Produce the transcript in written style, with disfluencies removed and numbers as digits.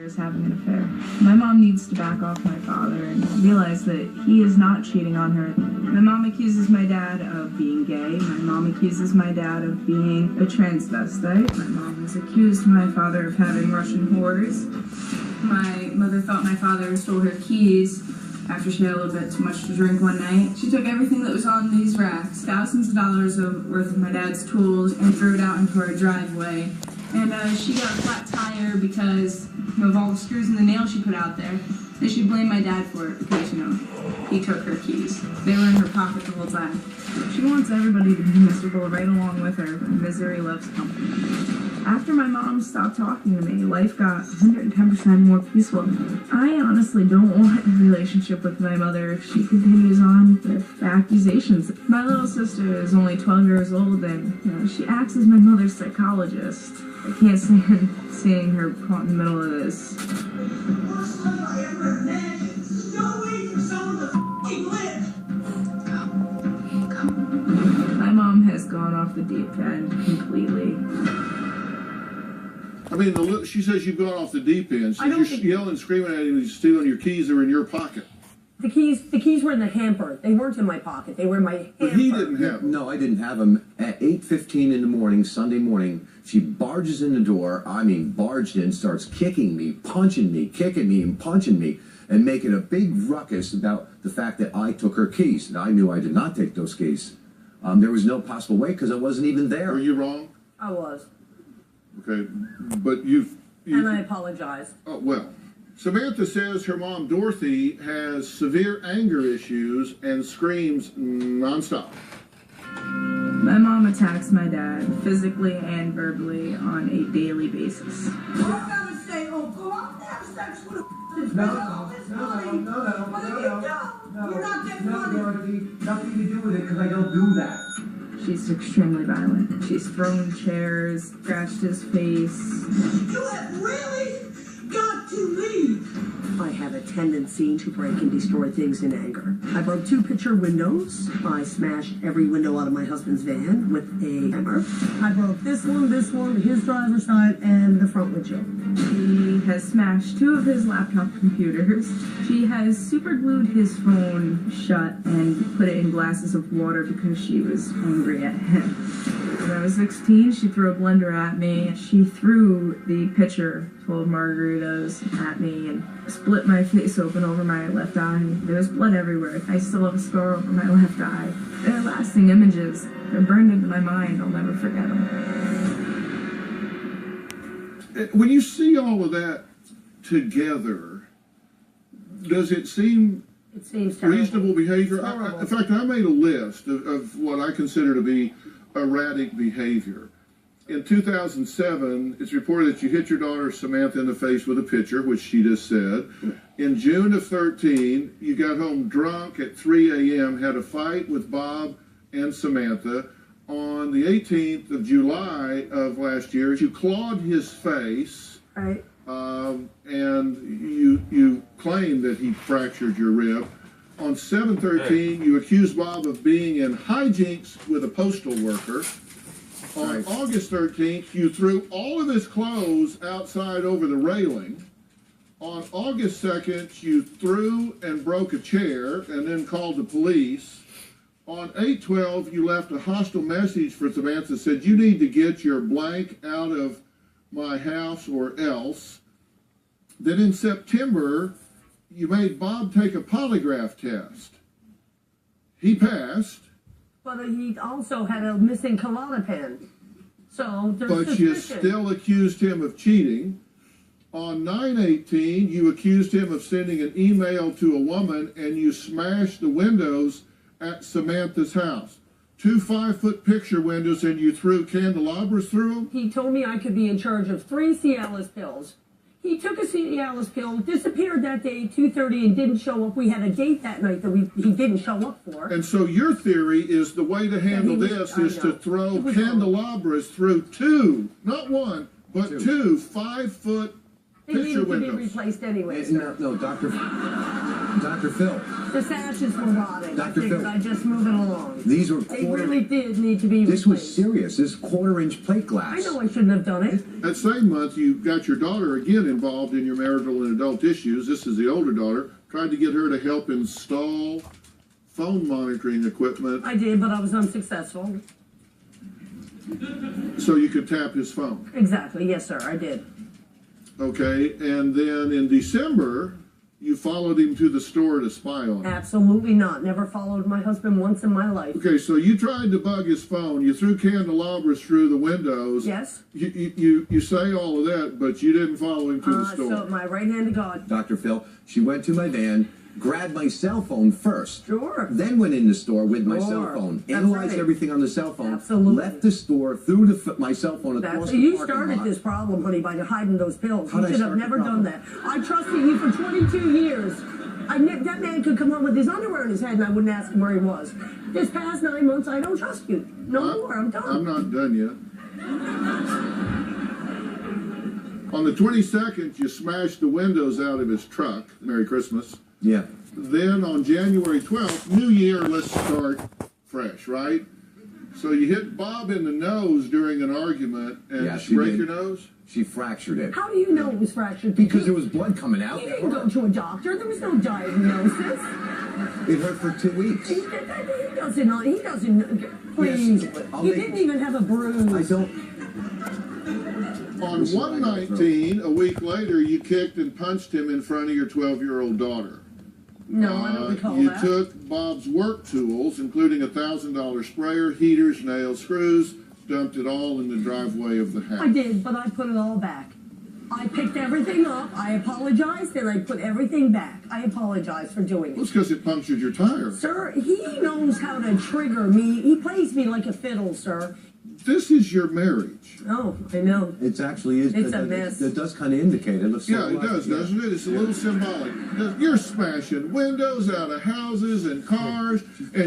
is having an affair. My mom needs to back off my father and realize that he is not cheating on her. My mom accuses my dad of being gay. My mom accuses my dad of being a transvestite. My mom has accused my father of having Russian whores. My mother thought my father stole her keys after she had a little bit too much to drink one night. She took everything that was on these racks, thousands of dollars worth of my dad's tools, and threw it out into our driveway. And she got a flat tire because of all the screws and the nails she put out there. And she blamed my dad for it because, he took her keys. They were in her pocket the whole time. She wants everybody to be miserable right along with her, but misery loves company. After my mom stopped talking to me, life got 110% more peaceful. I honestly don't want a relationship with my mother if she continues on with accusations. My little sister is only 12 years old and she acts as my mother's psychologist. I can't stand seeing her caught in the middle of this. Worst life I ever imagined. No way for someone to f***ing live. My mom has gone off the deep end completely. I mean, she says you've gone off the deep end. So you're yelling and screaming at him, he's stealing your keys that were in your pocket. The keys were in the hamper. They weren't in my pocket. They were in my hamper. But he didn't have them. No, I didn't have them. At 8:15 in the morning, Sunday morning, she barges in the door. I mean, barged in, starts kicking me, punching me, kicking me, and punching me, and making a big ruckus about the fact that I took her keys. And I knew I did not take those keys. There was no possible way because I wasn't even there. Were you wrong? I was. Okay, but you've And I apologize. Oh, well. Samantha says her mom, Dorothy, has severe anger issues and screams nonstop. My mom attacks my dad physically and verbally on a daily basis. I'm gonna say, oh, go out and have sex with a No, You're not getting money. Dorothy, nothing to do with it because I don't do that. She's extremely violent. She's thrown chairs, scratched his face. You have really got to leave. I have a tendency to break and destroy things in anger. I broke 2 picture windows. I smashed every window out of my husband's van with a hammer. I broke this one, his driver's side, and the front windshield. She has smashed 2 of his laptop computers. She has superglued his phone shut and put it in glasses of water because she was angry at him. When I was 16, she threw a blender at me. She threw the pitcher full of margaritas at me and split my face open over my left eye. There was blood everywhere. I still have a scar over my left eye. They're lasting images. They're burned into my mind. I'll never forget them. When you see all of that together, does it seem reasonable behavior? In fact, I made a list of what I consider to be erratic behavior. In 2007, it's reported that you hit your daughter Samantha in the face with a pitcher, which she just said. In June of 13, you got home drunk at 3 a.m., had a fight with Bob and Samantha. On the 18th of July of last year, you clawed his face, Right. and you claimed that he fractured your rib. On 7/13, you accused Bob of being in hijinks with a postal worker. On August 13th, you threw all of his clothes outside over the railing. On August 2nd, you threw and broke a chair and then called the police. On 8/12, you left a hostile message for Samantha, said, you need to get your blank out of my house or else. Then in September, you made Bob take a polygraph test. He passed. But he also had a missing colada pen. So there's But you suspicion. still accused him of cheating. On 9/18, you accused him of sending an email to a woman and you smashed the windows at Samantha's house. 2 5-foot picture windows and you threw candelabras through them? He told me I could be in charge of 3 Cialis pills. He took a Cialis pill, disappeared that day at 2:30 and didn't show up. We had a date that night that he didn't show up for. And so your theory is the way to handle this is to throw candelabras through 2, not 1, but 2 5-foot They picture needed to be windows. replaced anyway. No, Dr. Dr. Phil, The sashes were rotting. Dr. I figured Phil. I'd just move it along. these were They quarter. really did need to be This was replaced. serious. This quarter-inch plate glass. I know I shouldn't have done it. That same month, you got your daughter again involved in your marital and adult issues. This is the older daughter. Tried to get her to help install phone monitoring equipment I did, but I was unsuccessful. so you could tap his phone. Exactly. Yes, sir. I did. Okay, and then in December, you followed him to the store to spy on him. Absolutely not. Never followed my husband once in my life. Okay, so you tried to bug his phone. You threw candelabras through the windows. Yes. You say all of that, but you didn't follow him to the store. So my right hand to God. Dr. Phil, she went to my van, grabbed my cell phone first. Sure. Then went in the store with my cell Sure. phone, That's analyzed right. everything on the cell phone, Absolutely. left the store, threw my cell phone across That's the you parking started lot. this problem, honey, by hiding those pills. How'd I You should have start the never problem? done that. I trusted you for 22 years. That man could come home with his underwear in his head and I wouldn't ask him where he was. This past 9 months, I don't trust you. No more. I'm done. I'm not done yet. On the 22nd, you smashed the windows out of his truck. Merry Christmas. Yeah. Then on January 12th, New Year, let's start fresh, right? So you hit Bob in the nose during an argument, and Yeah, did she she break did. your nose? She fractured it. How do you know it was fractured? Because there was blood coming out. You It didn't go hurt. to a doctor. There was no diagnosis. It hurt for 2 weeks. He doesn't, please. Yes, but I'll He make- didn't even have a bruise. I don't. On This is what I gotta 1/19, a week later, you kicked and punched him in front of your 12-year-old daughter. No, I don't recall You that. took Bob's work tools, including a $1,000 sprayer, heaters, nails, screws, dumped it all in the driveway of the house. I did, but I put it all back. I picked everything up, I apologized, and I put everything back. I apologize for doing Well, it. it's because it punctured your tire. Sir, he knows how to trigger me. He plays me like a fiddle, sir. This is your marriage. Oh, I know. It actually is. It's a mess. It does kind of indicate it. Looks Yeah, sort it of like- does, yeah. doesn't it? It's a little symbolic. You're smashing windows out of houses and cars, and